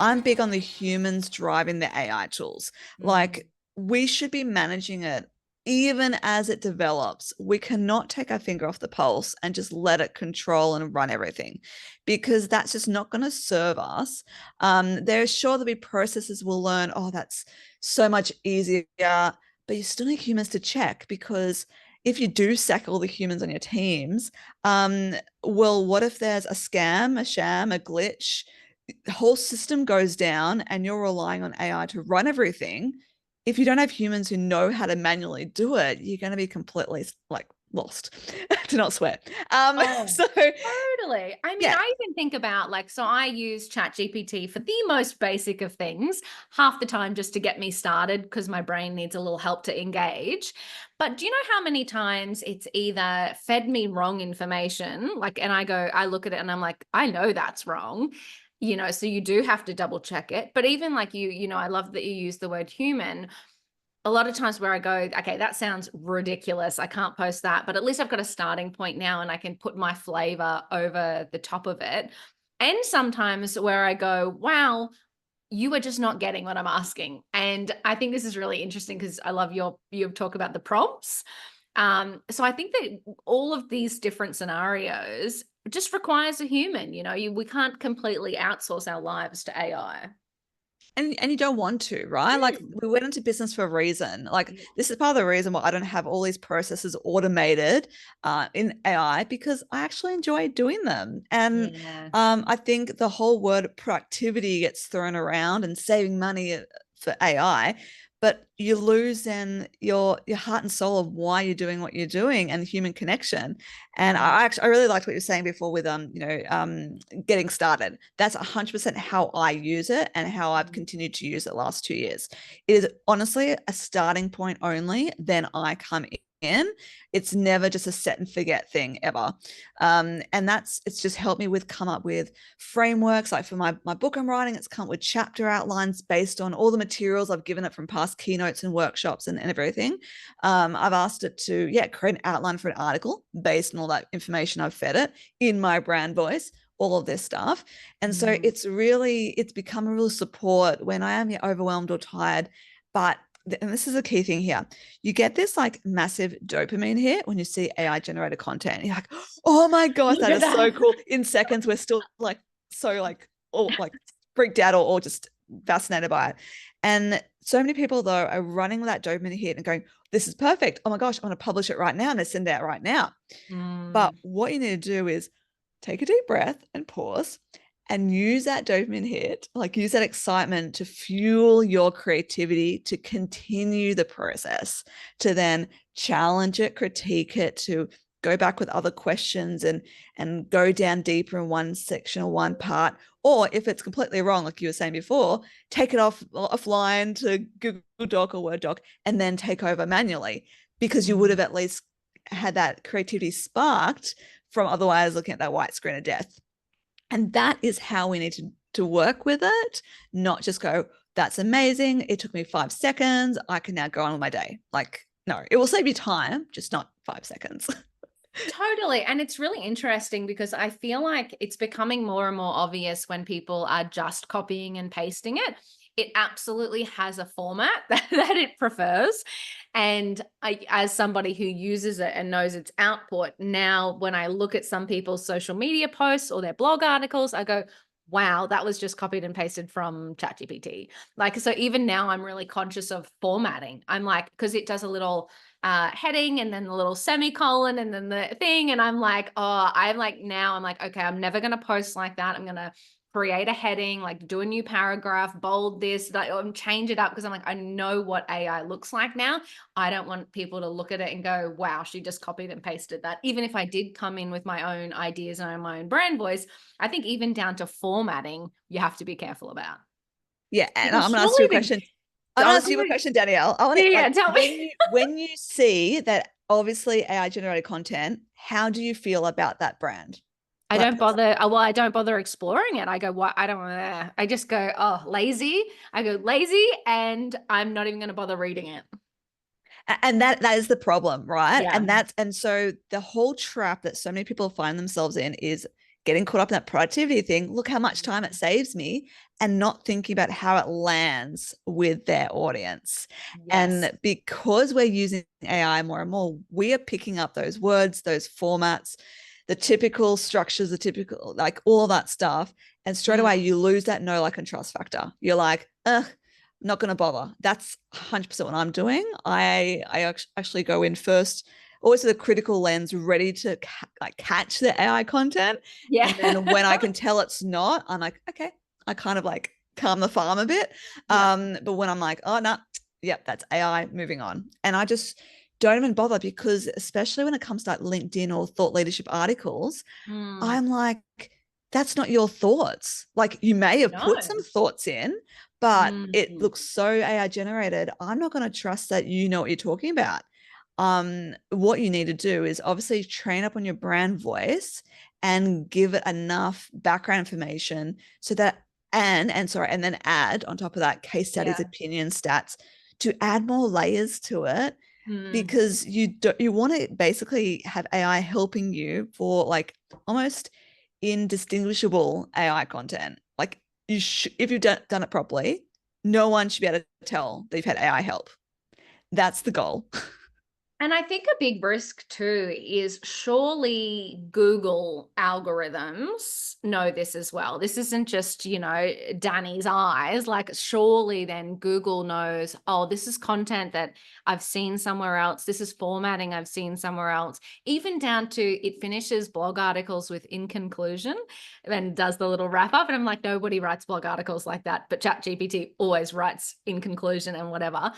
I'm big on the humans driving the AI tools. Mm, Like we should be managing it even as it develops. We cannot take our finger off the pulse and just let it control and run everything because that's just not going to serve us. There's sure there'll be processes we'll learn, oh, that's so much easier, but you still need humans to check because if you do sack all the humans on your teams, well, what if there's a scam, a sham, a glitch? The whole system goes down and you're relying on AI to run everything. If you don't have humans who know how to manually do it, you're going to be completely like lost, to not swear. oh, So totally. I mean, yeah, I even think about like, so I use ChatGPT for the most basic of things, half the time just to get me started because my brain needs a little help to engage. But do you know how many times it's either fed me wrong information, like, and I look at it and I'm like, I know that's wrong. So you do have to double check it. But even like I love that you use the word human a lot of times where I go, okay, that sounds ridiculous. I can't post that, but at least I've got a starting point now and I can put my flavor over the top of it. And sometimes where I go, wow, you are just not getting what I'm asking. And I think this is really interesting because I love your talk about the prompts. So I think that all of these different scenarios just requires a human. We can't completely outsource our lives to AI. and you don't want to, right? Like Mm. we went into business for a reason. Like this is part of the reason why I don't have all these processes automated in AI because I actually enjoy doing them. And Yeah. I think the whole word productivity gets thrown around and saving money for AI, but you lose then your heart and soul of why you're doing what you're doing and human connection. And I really liked what you were saying before with getting started. That's 100% how I use it and how I've Mm. continued to use it last 2 years. It is honestly a starting point only. Then I come in. It's never just a set and forget thing ever. And it's just helped me with come up with frameworks. Like for my book I'm writing, it's come up with chapter outlines based on all the materials I've given it from past keynotes and workshops and everything. I've asked it to, yeah, create an outline for an article based on all that information I've fed it in my brand voice, all of this stuff. And so Mm. it's become a real support when I am overwhelmed or tired. But, and this is a key thing here, you get this like massive dopamine hit when you see AI generated content. You're like, oh my gosh, Look that at is so that. cool. In seconds, we're still like, so like, or like freaked out or just fascinated by it. And so many people though are running with that dopamine hit and going, this is perfect. Oh my gosh, I want to publish it right now and send it out right now. But Mm. what you need to do is take a deep breath and pause and use that dopamine hit, like use that excitement to fuel your creativity, to continue the process, to then challenge it, critique it, to go back with other questions and go down deeper in one section or one part. Or if it's completely wrong, like you were saying before, take it offline to Google Doc or Word Doc and then take over manually because you would Mm. have at least had that creativity sparked from otherwise looking at that white screen of death. And that is how we need to work with it, not just go, that's amazing. It took me 5 seconds. I can now go on with my day. Like, no, it will save you time, just not 5 seconds. Totally. And it's really interesting because I feel like it's becoming more and more obvious when people are just copying and pasting it. It absolutely has a format that it prefers. And as somebody who uses it and knows its output, now when I look at some people's social media posts or their blog articles, I go, wow, that was just copied and pasted from ChatGPT. Like, so even now I'm really conscious of formatting. I'm like, because it does a little heading and then the little semicolon and then the thing. And I'm like, oh, I'm like, okay, I'm never going to post like that. I'm going to create a heading, like do a new paragraph, bold this, like change it up because I'm like, I know what AI looks like now. I don't want people to look at it and go, wow, she just copied and pasted that. Even if I did come in with my own ideas and my own brand voice, I think even down to formatting, you have to be careful about. Yeah, and Because I'm gonna ask you surely a question. the, I'm I gonna was ask you a gonna, question, Danielle. I want to yeah, like tell me. when you see that obviously AI generated content, how do you feel about that brand? I Like don't bother. Well, I don't bother exploring it. I go, what? I don't. I just go, oh, lazy. I go lazy, and I'm not even going to bother reading it. and that is the problem, right? Yeah. And so the whole trap that so many people find themselves in is getting caught up in that productivity thing, look how much time it saves me, and not thinking about how it lands with their audience. Yes. And because we're using AI more and more, we are picking up those words, those formats, the typical structures, the typical, like all of that stuff. And straight away, Mm. you lose that know, like, and trust factor. You're like, ugh, not going to bother. That's 100% what I'm doing. I actually go in first, always with a critical lens, ready to like catch the AI content. Yeah. And then when I can tell it's not, I'm like, okay, I kind of like calm the farm a bit. Yeah. But when I'm like, oh no, yep, that's AI, moving on. And I just don't even bother, because especially when it comes to like LinkedIn or thought leadership articles, Mm. I'm like, that's not your thoughts. Like, you may have put some No. thoughts in, but it Mm. looks so AI generated. I'm not going to trust that you know what you're talking about. What you need to do is obviously train up on your brand voice and give it enough background information so that, and then add on top of that case studies, Yeah. opinion stats, to add more layers to it, Mm. because you want to basically have AI helping you for like almost indistinguishable AI content. Like, if you've done it properly, no one should be able to tell that you've had AI help. That's the goal. And I think a big risk too is surely Google algorithms know this as well. This isn't just, Danny's eyes. Like, surely then Google knows, oh, this is content that I've seen somewhere else. This is formatting I've seen somewhere else. Even down to it finishes blog articles with "in conclusion" and does the little wrap up. And I'm like, nobody writes blog articles like that. But ChatGPT always writes "in conclusion" and whatever.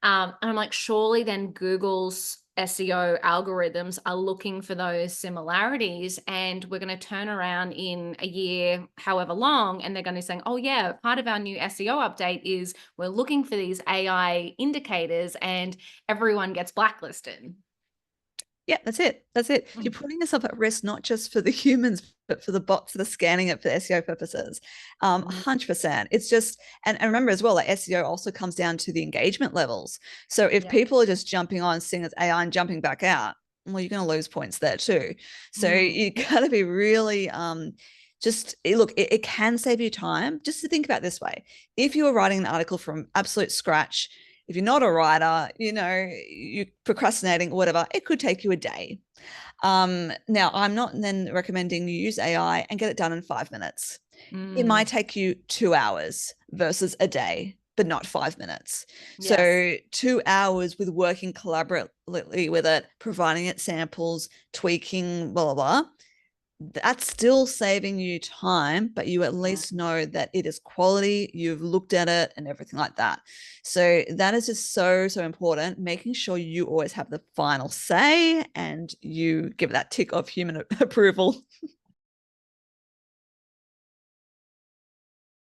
And I'm like, surely then Google's SEO algorithms are looking for those similarities, and we're going to turn around in a year, however long, and they're going to be saying, oh yeah, part of our new SEO update is we're looking for these AI indicators, and everyone gets blacklisted. Yeah, that's it. That's it. You're Mm. putting yourself at risk, not just for the humans, but for the bots that are scanning it for SEO purposes. Mhm. 100%. It's just, and remember as well, that SEO also comes down to the engagement levels. So if Yeah. people are just jumping on, seeing it's AI and jumping back out, well, you're going to lose points there too. So Mm. you got to be really, just look, it can save you time. Just to think about this way: if you were writing an article from absolute scratch, if you're not a writer, you're procrastinating or whatever, it could take you a day. Now, I'm not then recommending you use AI and get it done in 5 minutes. It might Mm. take you 2 hours versus a day, but not 5 minutes. Yes. So 2 hours with working collaboratively with it, providing it samples, tweaking, blah, blah, blah, that's still saving you time, but you at Yeah. least know that it is quality, you've looked at it and everything like that. So that is just so, so important, making sure you always have the final say and you give that tick of human approval.